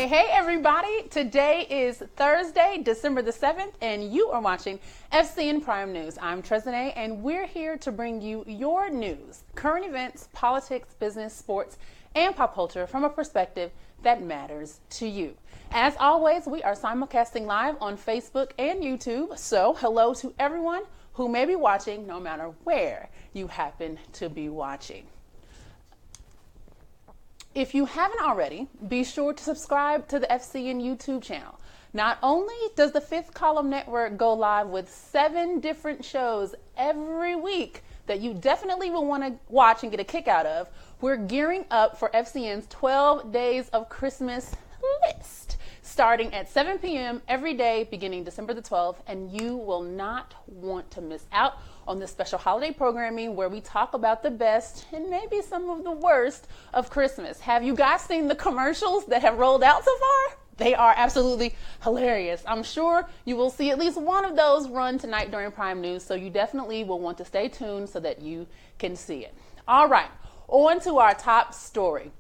Hey everybody, today is Thursday, December the 7th, and you are watching FCN Prime News. I'm Trezene, and we're here to bring you your news, current events, politics, business, sports, and pop culture from a perspective that matters to you. As always, we are simulcasting live on Facebook and YouTube, so hello to everyone who may be watching no matter where you happen to be watching. If you haven't already, be sure to subscribe to the FCN YouTube channel. Not only does the Fifth Column Network go live with 7 different shows every week that you definitely will want to watch and get a kick out of, we're gearing up for FCN's 12 Days of Christmas list, starting at 7 p.m. every day beginning December the 12th, and you will not want to miss out on this special holiday programming where we talk about the best and maybe some of the worst of Christmas. Have you guys seen the commercials that have rolled out so far? They are absolutely hilarious. I'm sure you will see at least one of those run tonight during Prime News, so you definitely will want to stay tuned so that you can see it. All right, on to our top story.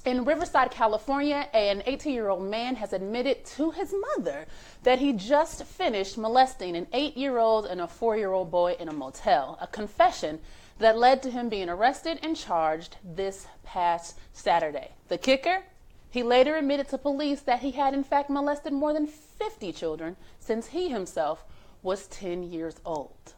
In Riverside, California, an 18-year-old man has admitted to his mother that he just finished molesting an 8-year-old and a 4-year-old boy in a motel, a confession that led to him being arrested and charged this past Saturday. The kicker? He later admitted to police that he had in fact molested more than 50 children since he himself was 10 years old.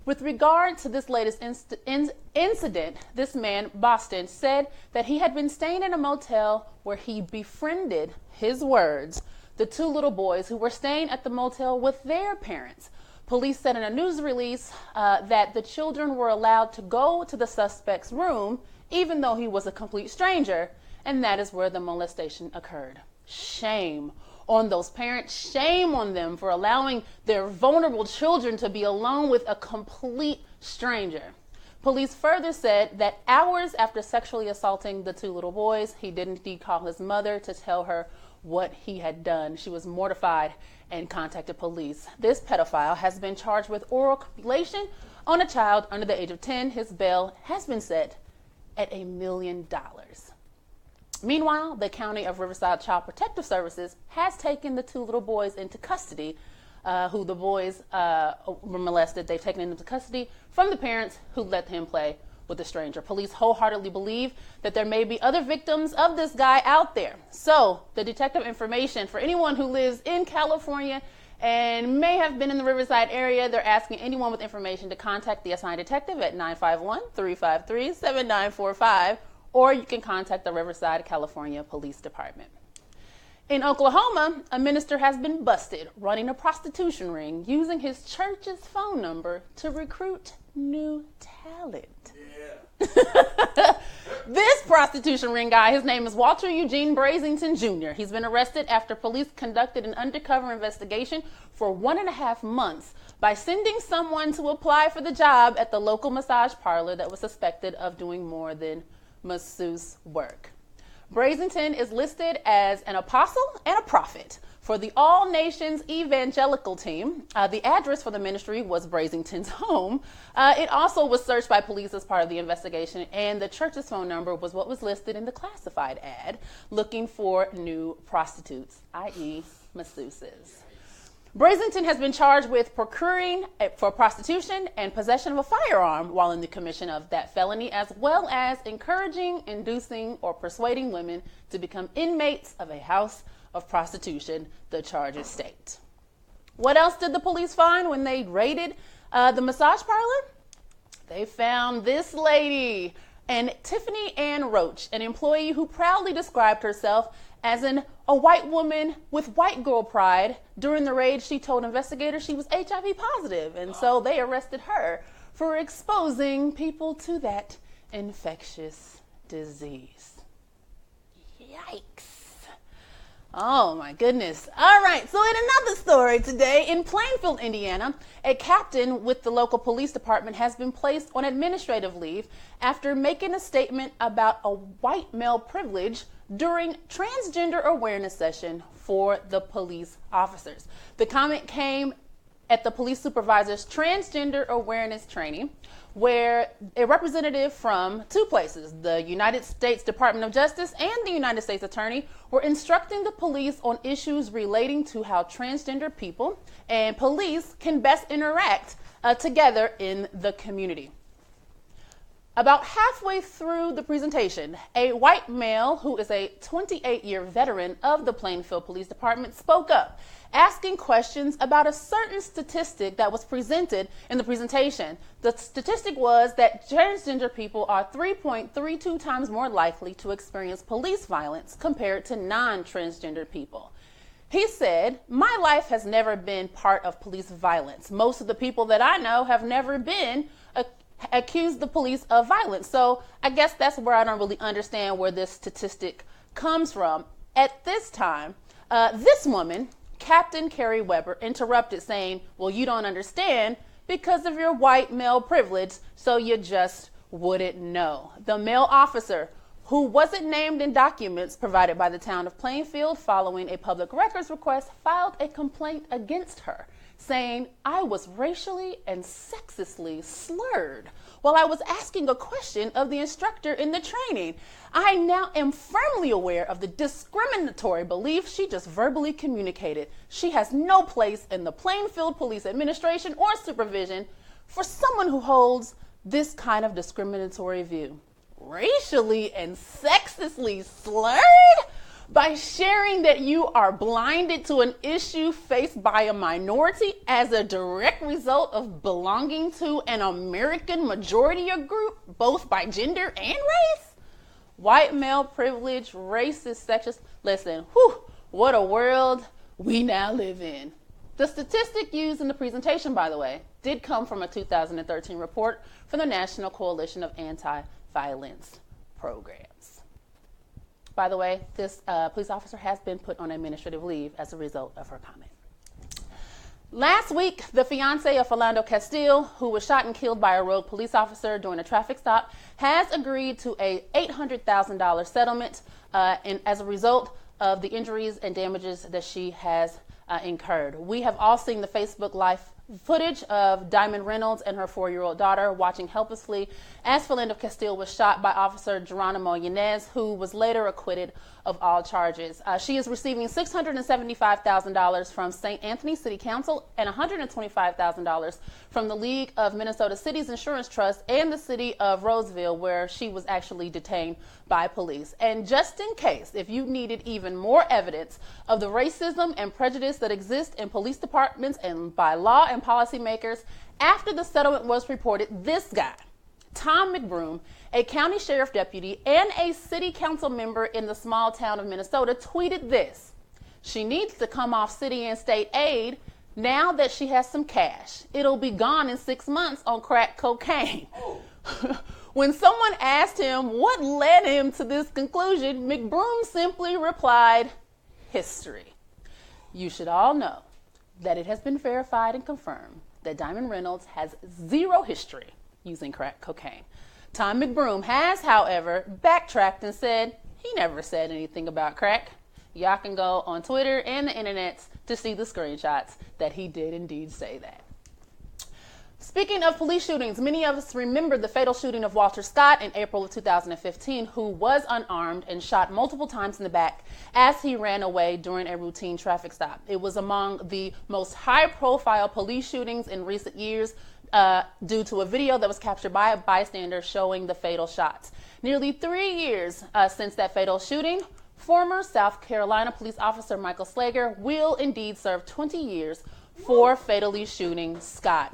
With regard to this latest incident, this man, Boston, said that he had been staying in a motel where he befriended, his words, the 2 little boys who were staying at the motel with their parents. Police said in a news release that the children were allowed to go to the suspect's room, even though he was a complete stranger, and that is where the molestation occurred. Shame on those parents, shame on them for allowing their vulnerable children to be alone with a complete stranger. Police further said that hours after sexually assaulting the 2 little boys, he did indeed call his mother to tell her what he had done. She was mortified and contacted police. This pedophile has been charged with oral copulation on a child under the age of 10. His bail has been set at $1 million. Meanwhile, the County of Riverside Child Protective Services has taken the 2 little boys into custody, who the boys were molested. They've taken them into custody from the parents who let him play with a stranger. Police wholeheartedly believe that there may be other victims of this guy out there. So the detective information for anyone who lives in California and may have been in the Riverside area, they're asking anyone with information to contact the assigned detective at 951-353-7945. Or you can contact the Riverside, California Police Department. In Oklahoma, a minister has been busted running a prostitution ring using his church's phone number to recruit new talent. Yeah. This prostitution ring guy, his name is Walter Eugene Brazington Jr. He's been arrested after police conducted an undercover investigation for 1.5 months by sending someone to apply for the job at the local massage parlor that was suspected of doing more than masseuse work. Brazington is listed as an apostle and a prophet for the All Nations Evangelical Team. The address for the ministry was Brazington's home. It also was searched by police as part of the investigation, and the church's phone number was what was listed in the classified ad looking for new prostitutes, i.e. masseuses. Brazington has been charged with procuring for prostitution and possession of a firearm while in the commission of that felony, as well as encouraging, inducing, or persuading women to become inmates of a house of prostitution, the charges state. What else did the police find when they raided the massage parlor? They found this lady, and Tiffany Ann Roach, an employee who proudly described herself as a white woman with white girl pride. During the raid, she told investigators she was HIV positive, and so they arrested her for exposing people to that infectious disease. Yikes. Oh my goodness. All right, so in another story today, in Plainfield, Indiana, a captain with the local police department has been placed on administrative leave after making a statement about a white male privilege during transgender awareness session for the police officers. The comment came at the police supervisor's transgender awareness training, where a representative from two places, the United States Department of Justice and the United States Attorney, were instructing the police on issues relating to how transgender people and police can best interact together in the community. About halfway through the presentation, a white male who is a 28-year veteran of the Plainfield Police Department spoke up, asking questions about a certain statistic that was presented in the presentation. The statistic was that transgender people are 3.32 times more likely to experience police violence compared to non-transgender people. He said, "My life has never been part of police violence. Most of the people that I know have never been accused the police of violence. So I guess that's where I don't really understand where this statistic comes from." At this time, this woman, Captain Carrie Weber, interrupted saying, "Well, you don't understand because of your white male privilege, so you just wouldn't know." The male officer, who wasn't named in documents provided by the town of Plainfield following a public records request, filed a complaint against her, saying, "I was racially and sexistly slurred while I was asking a question of the instructor in the training. I now am firmly aware of the discriminatory belief she just verbally communicated. She has no place in the Plainfield Police Administration or supervision for someone who holds this kind of discriminatory view." Racially and sexistly slurred? By sharing that you are blinded to an issue faced by a minority as a direct result of belonging to an American majority group, both by gender and race? White male privilege, racist, sexist. Listen, what a world we now live in. The statistic used in the presentation, by the way, did come from a 2013 report from the National Coalition of Anti-Violence Programs. By the way, this police officer has been put on administrative leave as a result of her comment. Last week, the fiance of Philando Castile, who was shot and killed by a rogue police officer during a traffic stop, has agreed to a $800,000 settlement as a result of the injuries and damages that she has incurred. We have all seen the Facebook Live footage of Diamond Reynolds and her 4-year-old daughter watching helplessly as Philando Castile was shot by Officer Geronimo Yanez, who was later acquitted of all charges. She is receiving $675,000 from St. Anthony City Council and $125,000 from the League of Minnesota Cities Insurance Trust and the city of Roseville, where she was actually detained by police. And just in case, if you needed even more evidence of the racism and prejudice that exist in police departments and by law and policymakers, after the settlement was reported, this guy, Tom McBroom, a county sheriff deputy and a city council member in the small town of Minnesota, tweeted this: "She needs to come off city and state aid now that she has some cash. It'll be gone in 6 months on crack cocaine." When someone asked him what led him to this conclusion, McBroom simply replied, "History." You should all know that it has been verified and confirmed that Diamond Reynolds has zero history using crack cocaine. Tom McBroom has, however, backtracked and said he never said anything about crack. Y'all can go on Twitter and the internet to see the screenshots that he did indeed say that. Speaking of police shootings, many of us remember the fatal shooting of Walter Scott in April of 2015, who was unarmed and shot multiple times in the back as he ran away during a routine traffic stop. It was among the most high-profile police shootings in recent years due to a video that was captured by a bystander showing the fatal shots. Nearly 3 years since that fatal shooting, former South Carolina police officer Michael Slager will indeed serve 20 years for fatally shooting Scott.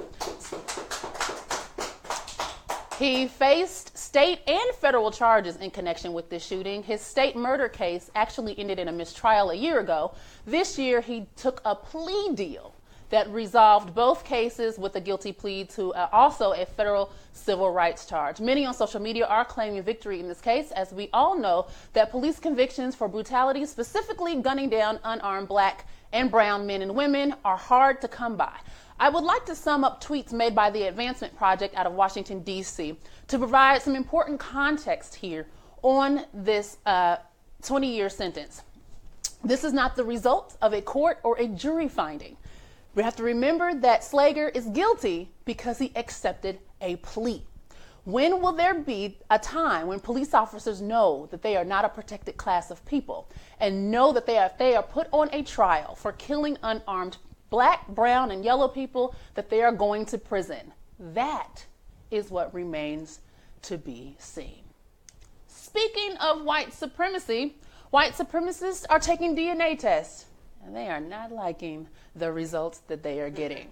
He faced state and federal charges in connection with this shooting. His state murder case actually ended in a mistrial a year ago. This year, he took a plea deal that resolved both cases with a guilty plea to also a federal civil rights charge. Many on social media are claiming victory in this case, as we all know that police convictions for brutality, specifically gunning down unarmed Black and brown men and women, are hard to come by. I would like to sum up tweets made by the Advancement Project out of Washington, D.C. to provide some important context here on this 20-year sentence. This is not the result of a court or a jury finding. We have to remember that Slager is guilty because he accepted a plea. When will there be a time when police officers know that they are not a protected class of people and know that they are put on a trial for killing unarmed black, brown, and yellow people, that they are going to prison? That is what remains to be seen. Speaking of white supremacy, white supremacists are taking DNA tests, and they are not liking the results that they are getting.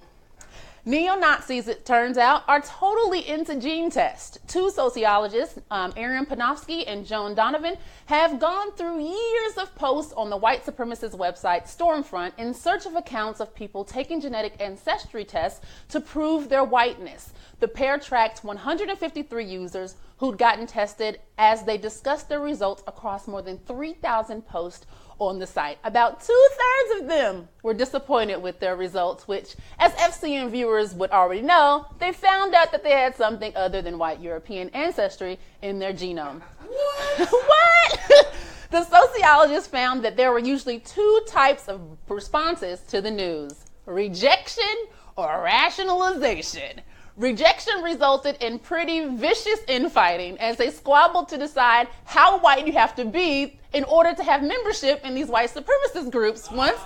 Neo-Nazis, it turns out, are totally into gene tests. Two sociologists, Aaron Panofsky and Joan Donovan, have gone through years of posts on the white supremacist website Stormfront in search of accounts of people taking genetic ancestry tests to prove their whiteness. The pair tracked 153 users who'd gotten tested as they discussed their results across more than 3,000 posts on the site. About 2/3 of them were disappointed with their results, which, as FCN viewers would already know, they found out that they had something other than white European ancestry in their genome. What? The sociologists found that there were usually two types of responses to the news: rejection or rationalization. Rejection resulted in pretty vicious infighting as they squabbled to decide how white you have to be in order to have membership in these white supremacist groups once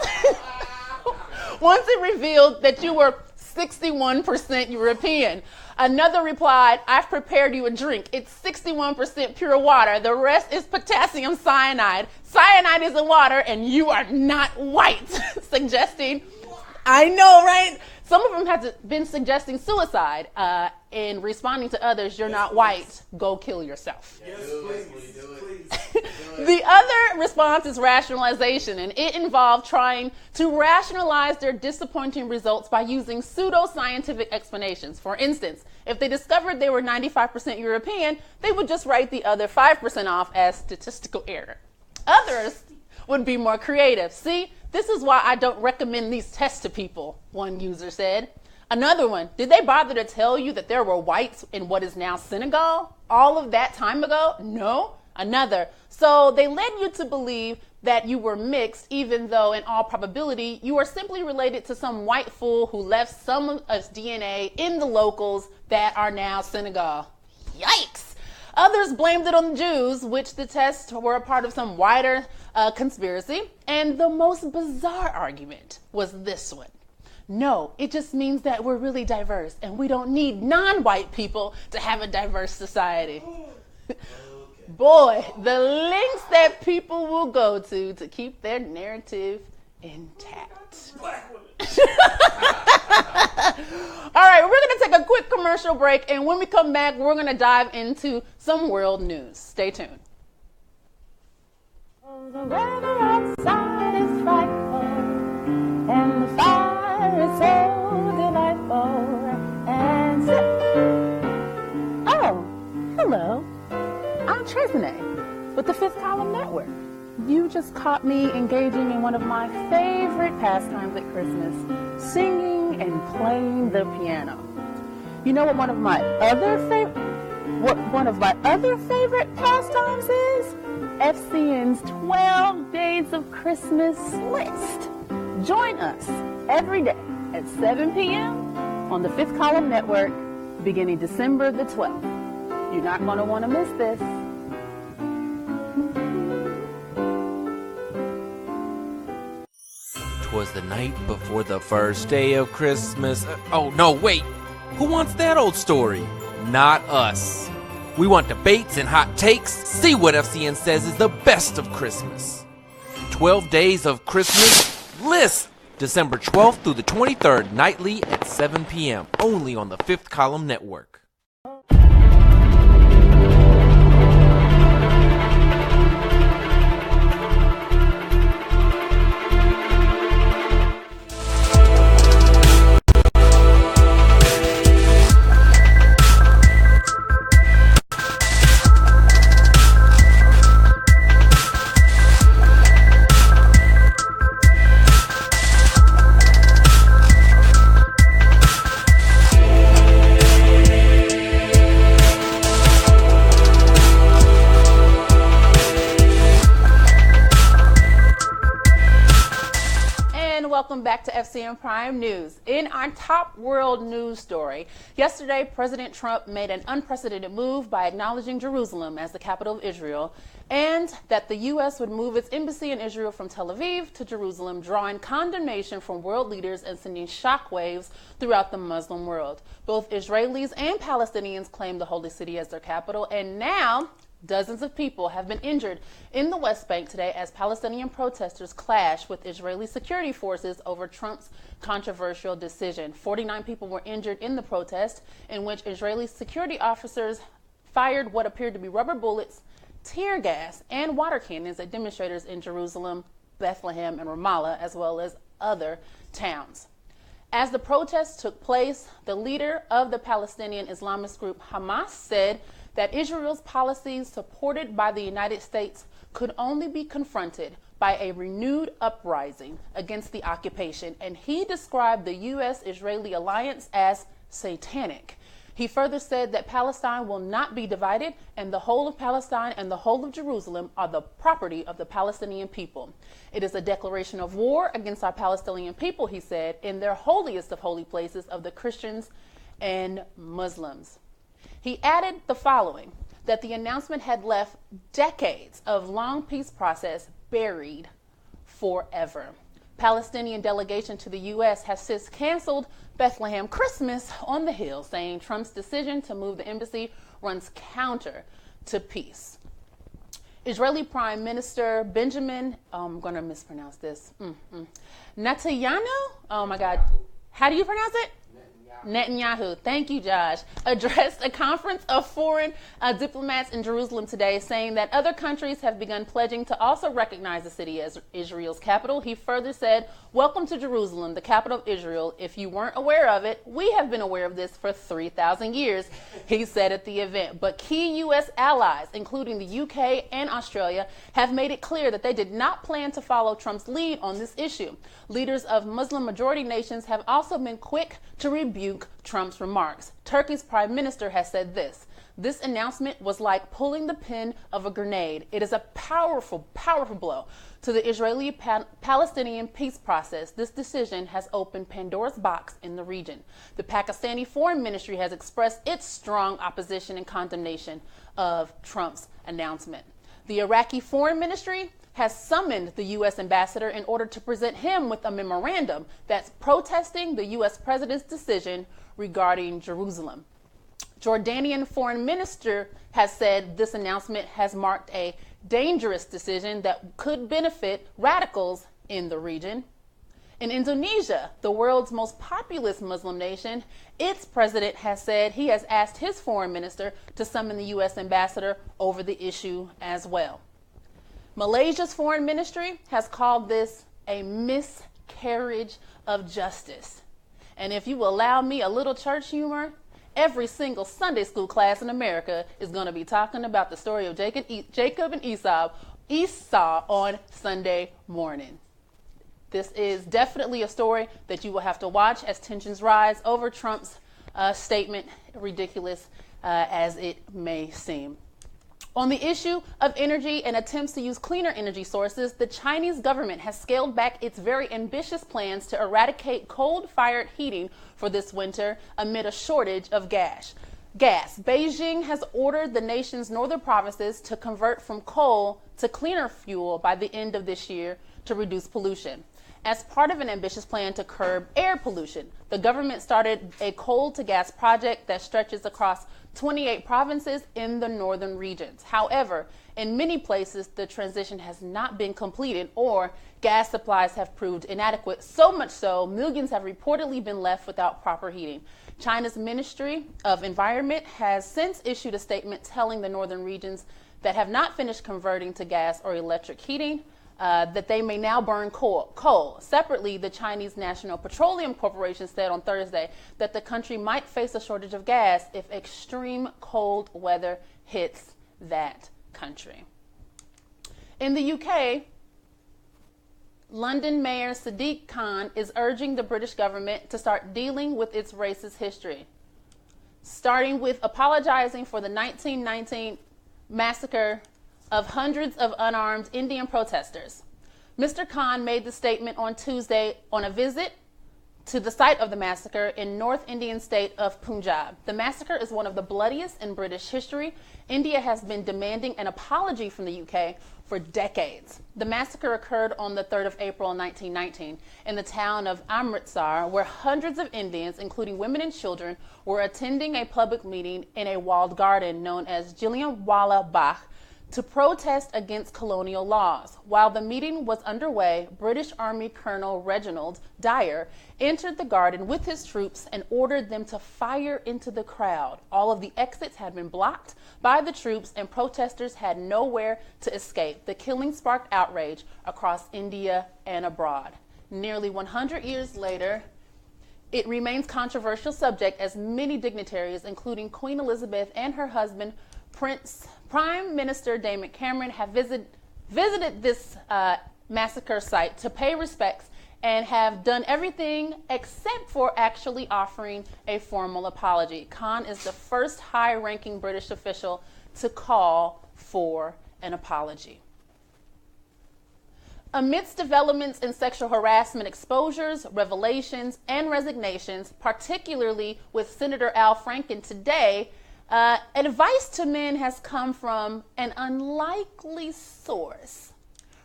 it revealed that you were 61% European. Another replied, "I've prepared you a drink. It's 61% pure water. The rest is potassium cyanide. Cyanide is in water and you are not white," suggesting, I know, right? Some of them have been suggesting suicide in responding to others, "You're not white, go kill yourself." Yes, please. The other response is rationalization, and it involved trying to rationalize their disappointing results by using pseudo-scientific explanations. For instance, if they discovered they were 95% European, they would just write the other 5% off as statistical error. Others would be more creative. "See, this is why I don't recommend these tests to people," one user said. Another one, "Did they bother to tell you that there were whites in what is now Senegal all of that time ago? No." Another, "So they led you to believe that you were mixed, even though in all probability you are simply related to some white fool who left some of his DNA in the locals that are now Senegal." Yikes! Others blamed it on the Jews, which the tests were a part of some wider conspiracy. And the most bizarre argument was this one: "No, it just means that we're really diverse and we don't need non-white people to have a diverse society." Boy, the lengths that people will go to keep their narrative intact. Black women. All right, we're going to take a quick commercial break, and when we come back, we're going to dive into some world news. Stay tuned. The weather outside is frightful, and the fire is so delightful. And oh, hello. I'm Tresnay with the Fifth Column Network. You just caught me engaging in one of my favorite pastimes at Christmas, singing and playing the piano. You know what one of my other favorite pastimes is? FCN's 12 Days of Christmas list. Join us every day at 7 p.m. on the Fifth Column Network beginning December the 12th. You're not going to want to miss this. 'Twas the night before the first day of Christmas. Oh, no, wait. Who wants that old story? Not us. We want debates and hot takes. See what FCN says is the best of Christmas. 12 Days of Christmas list. December 12th through the 23rd, nightly at 7 p.m. Only on the Fifth Column Network. welcome back to FCN Prime News. In our top world news story, yesterday President Trump made an unprecedented move by acknowledging Jerusalem as the capital of Israel, and that the U.S. would move its embassy in Israel from Tel Aviv to Jerusalem, drawing condemnation from world leaders and sending shockwaves throughout the Muslim world. Both Israelis and Palestinians claim the holy city as their capital, and now dozens of people have been injured in the West Bank today as Palestinian protesters clash with Israeli security forces over Trump's controversial decision. 49 people were injured in the protest, in which Israeli security officers fired what appeared to be rubber bullets, tear gas, and water cannons at demonstrators in Jerusalem, Bethlehem, and Ramallah, as well as other towns. As the protests took place, the leader of the Palestinian Islamist group Hamas said that Israel's policies supported by the United States could only be confronted by a renewed uprising against the occupation, and he described the U.S.-Israeli alliance as satanic. He further said that Palestine will not be divided, and the whole of Palestine and the whole of Jerusalem are the property of the Palestinian people. It is a declaration of war against our Palestinian people, he said, in their holiest of holy places of the Christians and Muslims. He added the following, that the announcement had left decades of long peace process buried forever. Palestinian delegation to the U.S. has since canceled Bethlehem Christmas on the Hill, saying Trump's decision to move the embassy runs counter to peace. Israeli Prime Minister Benjamin, I'm going to mispronounce this, Netanyahu, oh my God, how do you pronounce it? Netanyahu, thank you, Josh, addressed a conference of foreign diplomats in Jerusalem today, saying that other countries have begun pledging to also recognize the city as Israel's capital. He further said, "Welcome to Jerusalem, the capital of Israel. If you weren't aware of it, we have been aware of this for 3,000 years, he said at the event. But key U.S. allies, including the UK and Australia, have made it clear that they did not plan to follow Trump's lead on this issue. Leaders of Muslim majority nations have also been quick to rebuke Trump's remarks. Turkey's prime minister has said this: "This announcement was like pulling the pin of a grenade. It is a powerful, powerful blow to the Israeli-Palestinian peace process. This decision has opened Pandora's box in the region." The Pakistani Foreign Ministry has expressed its strong opposition and condemnation of Trump's announcement. The Iraqi Foreign Ministry has summoned the U.S. ambassador in order to present him with a memorandum that's protesting the U.S. president's decision regarding Jerusalem. Jordanian foreign minister has said this announcement has marked a dangerous decision that could benefit radicals in the region. In Indonesia, the world's most populous Muslim nation, its president has said he has asked his foreign minister to summon the U.S. ambassador over the issue as well. Malaysia's foreign ministry has called this a miscarriage of justice. And if you allow me a little church humor, every single Sunday school class in America is going to be talking about the story of Jacob and Esau on Sunday morning. This is definitely a story that you will have to watch as tensions rise over Trump's statement, ridiculous as it may seem. On the issue of energy and attempts to use cleaner energy sources, the Chinese government has scaled back its very ambitious plans to eradicate coal-fired heating for this winter amid a shortage of gas. Beijing has ordered the nation's northern provinces to convert from coal to cleaner fuel by the end of this year to reduce pollution. As part of an ambitious plan to curb air pollution, the government started a coal-to-gas project that stretches across 28 provinces in the northern regions. However, in many places, the transition has not been completed or gas supplies have proved inadequate, so much so millions have reportedly been left without proper heating. China's Ministry of Environment has since issued a statement telling the northern regions that have not finished converting to gas or electric heating that they may now burn coal. Separately, the Chinese National Petroleum Corporation said on Thursday that the country might face a shortage of gas if extreme cold weather hits that country. In the UK, London Mayor Sadiq Khan is urging the British government to start dealing with its racist history, starting with apologizing for the 1919 massacre of hundreds of unarmed Indian protesters. Mr. Khan made the statement on Tuesday on a visit to the site of the massacre in North Indian state of Punjab. The massacre is one of the bloodiest in British history. India has been demanding an apology from the UK for decades. The massacre occurred on the 3rd of April 1919 in the town of Amritsar, where hundreds of Indians, including women and children, were attending a public meeting in a walled garden known as Jallianwala Bagh to protest against colonial laws. While the meeting was underway, British Army Colonel Reginald Dyer entered the garden with his troops and ordered them to fire into the crowd. All of the exits had been blocked by the troops and protesters had nowhere to escape. The killing sparked outrage across India and abroad. Nearly 100 years later, it remains a controversial subject as many dignitaries, including Queen Elizabeth and her husband, Prime Minister David Cameron, have visited this massacre site to pay respects and have done everything except for actually offering a formal apology. Khan is the first high-ranking British official to call for an apology. Amidst developments in sexual harassment exposures, revelations, and resignations, particularly with Senator Al Franken today, advice to men has come from an unlikely source.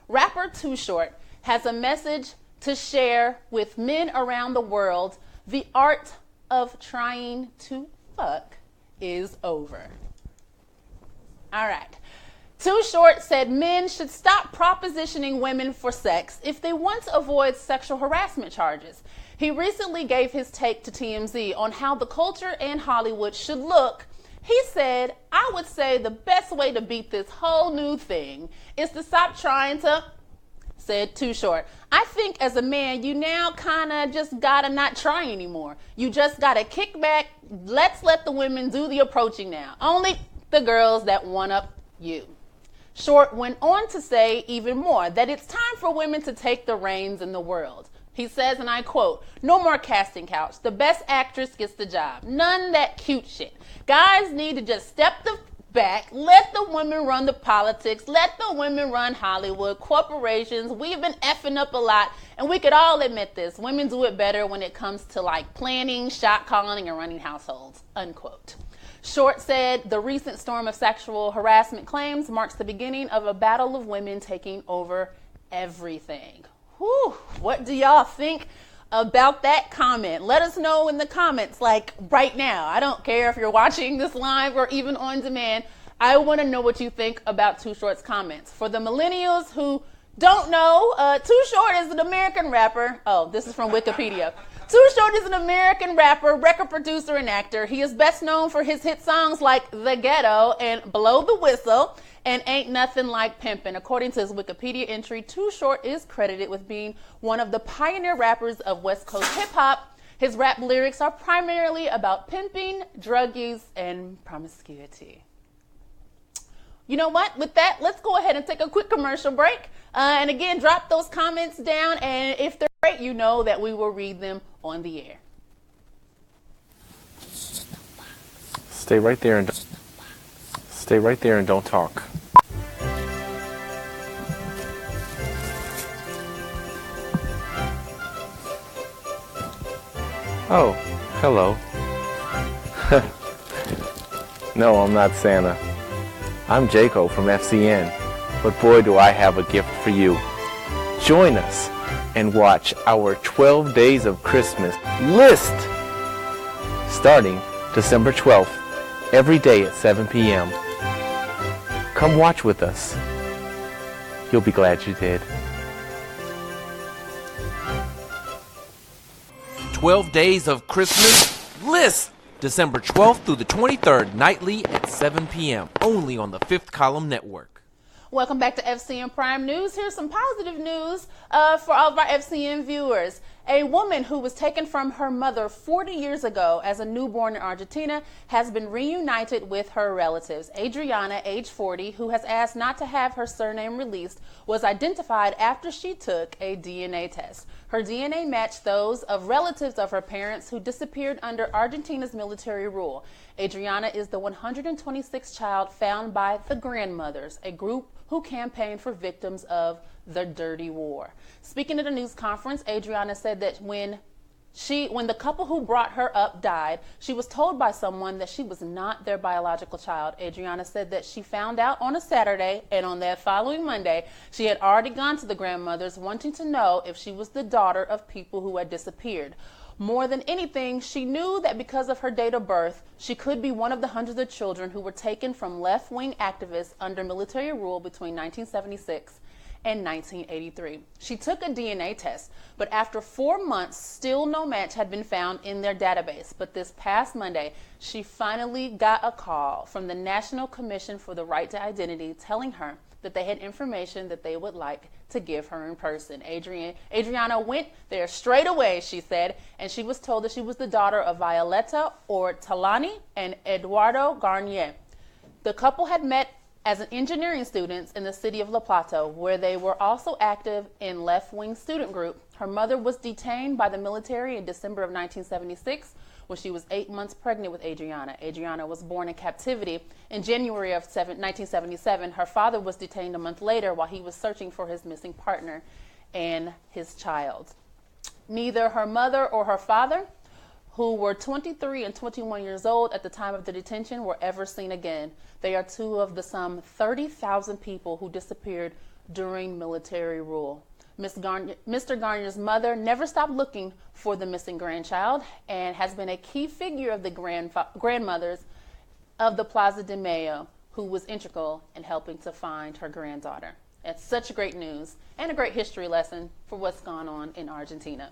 Rapper Too Short has a message to share with men around the world. The art of trying to fuck is over. All right. Too Short said men should stop propositioning women for sex if they want to avoid sexual harassment charges. He recently gave his take to TMZ on how the culture and Hollywood should look. He said, I would say the best way to beat this whole new thing is to stop trying to, said Too Short. I think as a man, you now kind of just gotta not try anymore. You just gotta kick back. Let's let the women do the approaching now. Only the girls that one up you. Short went on to say even more, that it's time for women to take the reins in the world. He says, and I quote, no more casting couch. The best actress gets the job. None that cute shit. Guys need to just step back, let the women run the politics, let the women run Hollywood, corporations. We've been effing up a lot, and we could all admit this. Women do it better when it comes to like planning, shot calling, and running households, unquote. Short said the recent storm of sexual harassment claims marks the beginning of a battle of women taking over everything. Whew, what do y'all think about that comment? Let us know in the comments, like right now. I don't care if you're watching this live or even on demand. I want to know what you think about Too Short's comments. For the millennials who don't know, Too Short is an American rapper. Oh, this is from Wikipedia. Too Short is an American rapper, record producer, and actor. He is best known for his hit songs like The Ghetto and Blow the Whistle and Ain't Nothing Like Pimpin'. According to his Wikipedia entry, Too Short is credited with being one of the pioneer rappers of West Coast hip-hop. His rap lyrics are primarily about pimping, drug use, and promiscuity. You know what? With that, let's go ahead and take a quick commercial break. And again, drop those comments down, and if they're great, you know that we will read them on the air. Stay right there and don't talk. Oh, hello. No, I'm not Santa. I'm Jaco from FCN, but boy do I have a gift for you. Join us and watch our 12 Days of Christmas list starting December 12th, every day at 7 p.m. Come watch with us. You'll be glad you did. 12 Days of Christmas list, December 12th through the 23rd, nightly at 7 p.m. only on the Fifth Column Network. Welcome back to FCN Prime News. Here's some positive news for all of our FCN viewers. A woman who was taken from her mother 40 years ago as a newborn in Argentina has been reunited with her relatives. Adriana, age 40, who has asked not to have her surname released, was identified after she took a DNA test. Her DNA matched those of relatives of her parents who disappeared under Argentina's military rule. Adriana is the 126th child found by the Grandmothers, a group who campaigned for victims of the dirty war. Speaking at a news conference, Adriana said that when the couple who brought her up died, she was told by someone that she was not their biological child. Adriana said that she found out on a Saturday, and on that following Monday, she had already gone to the grandmothers wanting to know if she was the daughter of people who had disappeared. More than anything, she knew that because of her date of birth, she could be one of the hundreds of children who were taken from left-wing activists under military rule between 1976 and 1983. She took a DNA test, but after 4 months, still no match had been found in their database. But this past Monday, she finally got a call from the National Commission for the Right to Identity telling her that they had information that they would like to give her in person. Adriana went there straight away, she said, and she was told that she was the daughter of Violeta Ortolani and Eduardo Garnier. The couple had met as an engineering students in the city of La Plata, where they were also active in left-wing student group. Her mother was detained by the military in December of 1976 when she was 8 months pregnant with Adriana. Adriana was born in captivity in January of 1977. Her father was detained a month later while he was searching for his missing partner and his child. Neither her mother or her father, who were 23 and 21 years old at the time of the detention, were ever seen again. They are two of the some 30,000 people who disappeared during military rule. Mr. Garnier's mother never stopped looking for the missing grandchild and has been a key figure of the grandmothers of the Plaza de Mayo, who was integral in helping to find her granddaughter. It's such great news and a great history lesson for what's gone on in Argentina.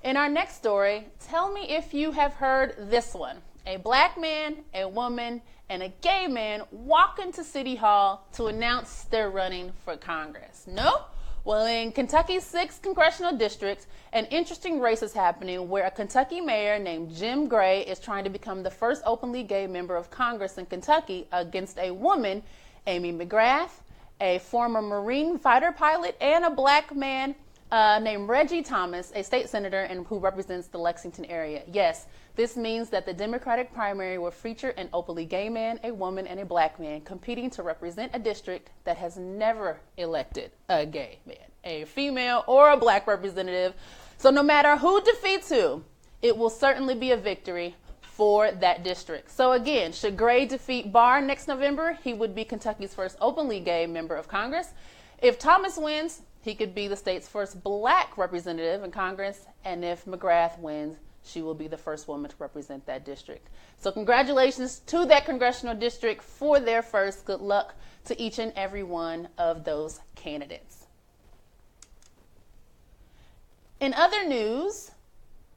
In our next story, tell me if you have heard this one. A black man, a woman, and a gay man walk into City Hall to announce they're running for Congress. No? Well, in Kentucky's 6th congressional district, an interesting race is happening where a Kentucky mayor named Jim Gray is trying to become the first openly gay member of Congress in Kentucky against a woman, Amy McGrath, a former Marine fighter pilot, and a black man named Reggie Thomas, a state senator and who represents the Lexington area. Yes, this means that the Democratic primary will feature an openly gay man, a woman, and a black man competing to represent a district that has never elected a gay man, a female, or a black representative. So no matter who defeats who, it will certainly be a victory for that district. So again, should Gray defeat Barr next November, he would be Kentucky's first openly gay member of Congress. If Thomas wins, he could be the state's first black representative in Congress, and if McGrath wins, she will be the first woman to represent that district. So congratulations to that congressional district for their first. Good luck to each and every one of those candidates. In other news,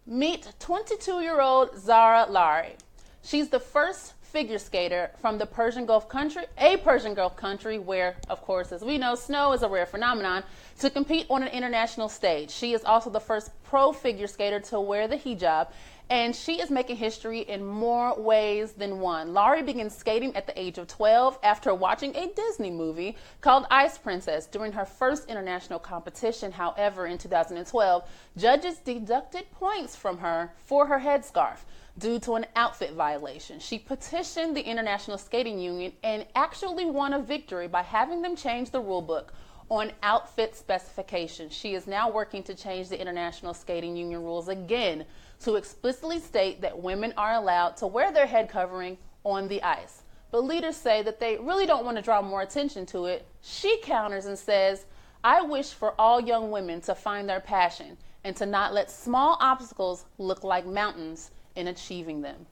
meet 22-year-old Zara Lari. She's the first figure skater from the Persian Gulf country, where, of course, as we know, snow is a rare phenomenon, to compete on an international stage. She is also the first pro figure skater to wear the hijab, and she is making history in more ways than one. Laurie began skating at the age of 12 after watching a Disney movie called Ice Princess during her first international competition. However, in 2012, judges deducted points from her for her headscarf due to an outfit violation. She petitioned the International Skating Union and actually won a victory by having them change the rule book on outfit specifications. She is now working to change the International Skating Union rules again to explicitly state that women are allowed to wear their head covering on the ice. But leaders say that they really don't want to draw more attention to it. She counters and says, "I wish for all young women to find their passion and to not let small obstacles look like mountains in achieving them."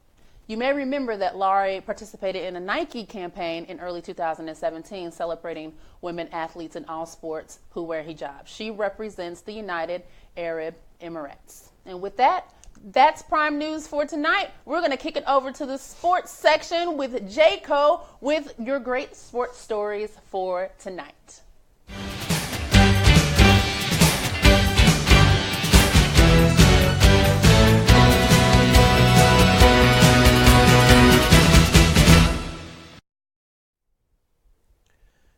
You may remember that Laurie participated in a Nike campaign in early 2017 celebrating women athletes in all sports who wear hijab. She represents the United Arab Emirates. And with that, that's Prime News for tonight. We're going to kick it over to the sports section with J-Co with your great sports stories for tonight.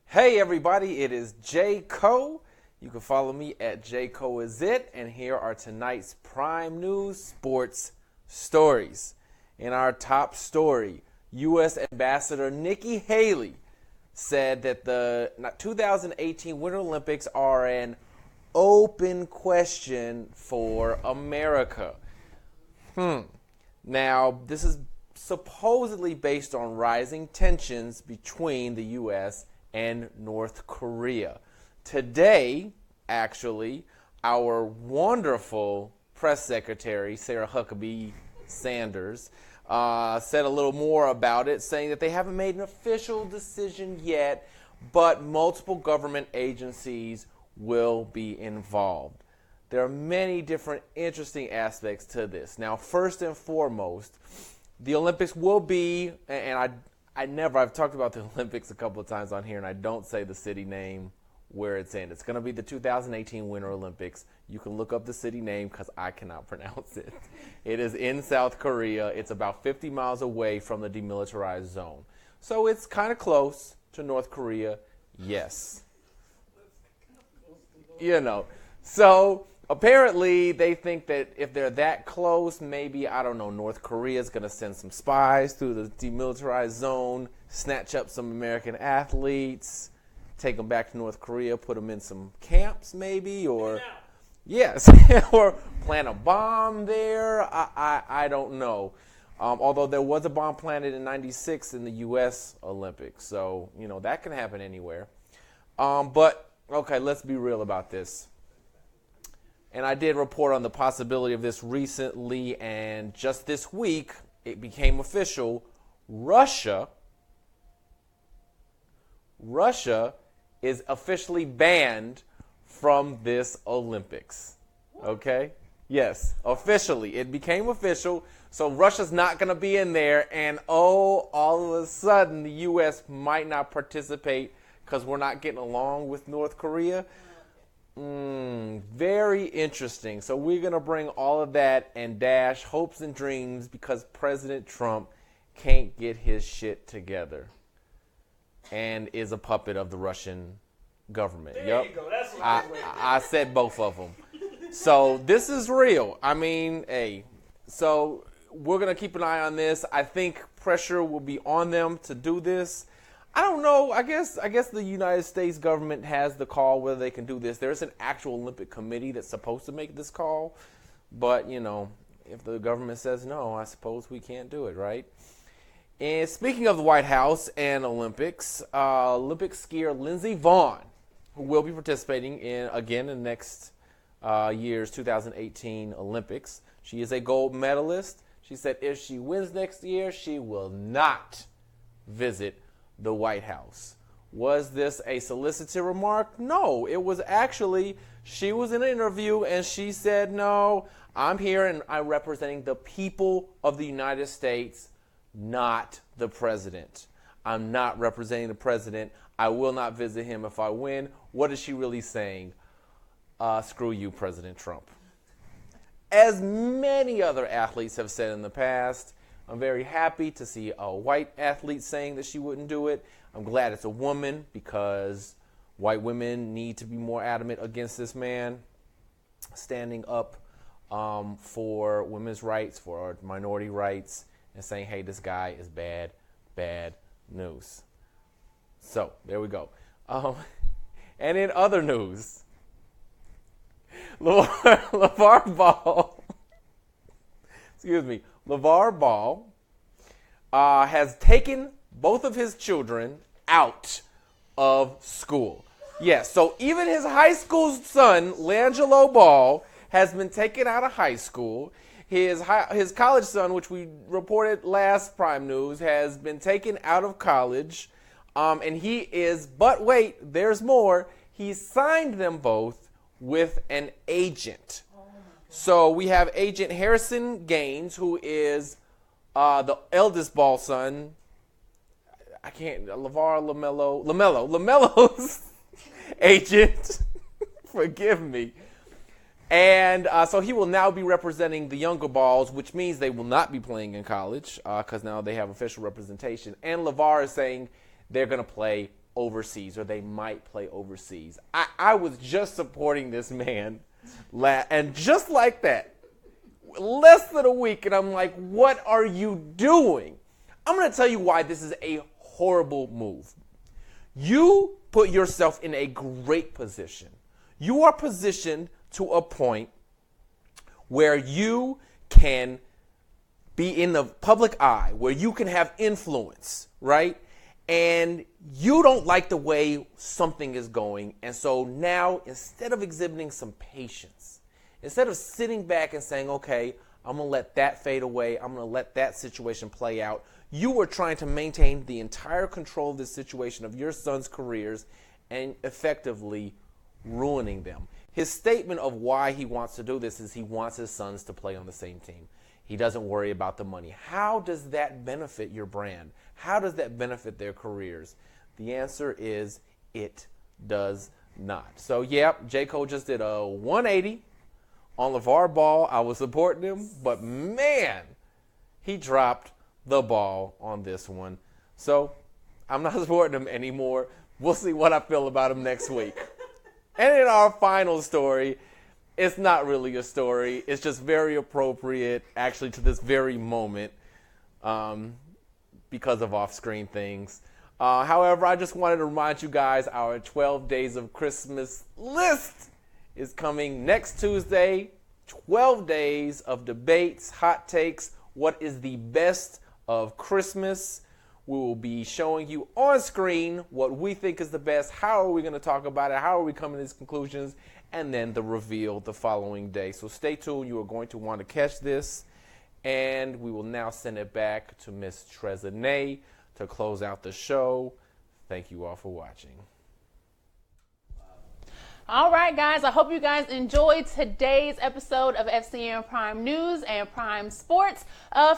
Hey everybody, it is J-Co. You can follow me at JCoIsIt, and here are tonight's Prime News sports stories. In our top story, U.S. Ambassador Nikki Haley said that the 2018 Winter Olympics are an open question for America. Now, this is supposedly based on rising tensions between the U.S. and North Korea. Today, actually, our wonderful press secretary, Sarah Huckabee Sanders, said a little more about it, saying that they haven't made an official decision yet, but multiple government agencies will be involved. There are many different interesting aspects to this. Now, first and foremost, the Olympics will be, and I've talked about the Olympics a couple of times on here, and I don't say the city name where it's in. It's going to be the 2018 Winter Olympics. You can look up the city name because I cannot pronounce it. It is in South Korea. It's about 50 miles away from the demilitarized zone. So it's kind of close to North Korea, yes. You know, so apparently they think that if they're that close, maybe, I don't know, North Korea is going to send some spies through the demilitarized zone, snatch up some American athletes, take them back to North Korea, put them in some camps maybe, or yes, or plant a bomb there. I don't know. Although there was a bomb planted in '96 in the U.S. Olympics, so you know that can happen anywhere. But okay, let's be real about this. And I did report on the possibility of this recently, and just this week it became official. Russia is officially banned from this Olympics. Okay? Yes, officially. It became official. So Russia's not going to be in there, and all of a sudden the U.S. might not participate because we're not getting along with North Korea. Very interesting. So we're going to bring all of that and dash hopes and dreams because President Trump can't get his shit together and is a puppet of the Russian government. There you go. That's what I said both of them. So this is real. I mean, hey, so we're going to keep an eye on this. I think pressure will be on them to do this. I don't know. I guess the United States government has the call whether they can do this. There's an actual Olympic committee that's supposed to make this call. But, you know, if the government says no, I suppose we can't do it, right? And speaking of the White House and Olympics, Olympic skier Lindsey Vonn, who will be participating in the next year's 2018 Olympics. She is a gold medalist. She said if she wins next year, she will not visit the White House. Was this a solicited remark? No, it was actually, she was in an interview and she said, no, I'm here and I'm representing the people of the United States, not the president. I'm not representing the president. I will not visit him if I win. What is she really saying? Screw you, President Trump. As many other athletes have said in the past, I'm very happy to see a white athlete saying that she wouldn't do it. I'm glad it's a woman because white women need to be more adamant against this man standing up for women's rights, for minority rights, and saying, hey, this guy is bad news. So, there we go. And in other news, LeVar Ball has taken both of his children out of school. Yes, so even his high school son, LeAngelo Ball, has been taken out of high school. His college son, which we reported last Prime News, has been taken out of college. And he is, but wait, there's more. He signed them both with an agent. So we have Agent Harrison Gaines, who is the eldest Ball son. LaMelo's agent. Forgive me. And so he will now be representing the younger Balls, which means they will not be playing in college because now they have official representation. And LeVar is saying they're going to play overseas, or they might play overseas. I was just supporting this man, and just like that, less than a week, and I'm like, what are you doing? I'm going to tell you why this is a horrible move. You put yourself in a great position. You are positioned to a point where you can be in the public eye, where you can have influence, right? And you don't like the way something is going. And so now, instead of exhibiting some patience, instead of sitting back and saying, okay, I'm going to let that fade away, I'm going to let that situation play out, you are trying to maintain the entire control of this situation of your son's careers and effectively ruining them. His statement of why he wants to do this is he wants his sons to play on the same team. He doesn't worry about the money. How does that benefit your brand? How does that benefit their careers? The answer is it does not. So, yep, J. Cole just did a 180 on LeVar Ball. I was supporting him, but man, he dropped the ball on this one. So, I'm not supporting him anymore. We'll see what I feel about him next week. And in our final story, it's not really a story. It's just very appropriate, actually, to this very moment because of off-screen things. However, I just wanted to remind you guys our 12 Days of Christmas list is coming next Tuesday. 12 days of debates, hot takes, what is the best of Christmas. We will be showing you on screen what we think is the best, how are we going to talk about it, how are we coming to these conclusions, and then the reveal the following day. So stay tuned. You are going to want to catch this. And we will now send it back to Miss Trezane to close out the show. Thank you all for watching. All right, guys, I hope you guys enjoyed today's episode of FCN Prime News and Prime Sports.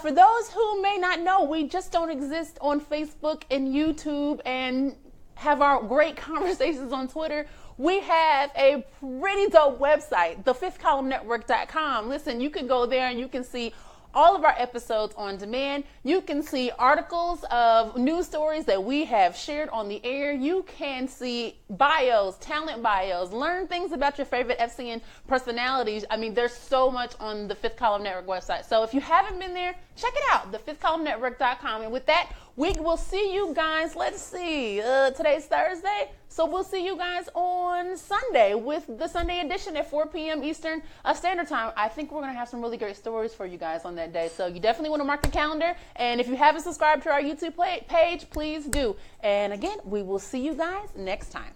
For those who may not know, we just don't exist on Facebook and YouTube and have our great conversations on Twitter. We have a pretty dope website, thefifthcolumnnetwork.com. Listen, you can go there and you can see all of our episodes on demand. You can see articles of news stories that we have shared on the air. You can see bios, talent bios, learn things about your favorite FCN personalities. I mean, there's so much on the Fifth Column Network website. So if you haven't been there, check it out, thefifthcolumnnetwork.com. And with that, we will see you guys, let's see, today's Thursday. So we'll see you guys on Sunday with the Sunday edition at 4 p.m. Eastern Standard Time. I think we're going to have some really great stories for you guys on that day. So you definitely want to mark the calendar. And if you haven't subscribed to our YouTube page, please do. And again, we will see you guys next time.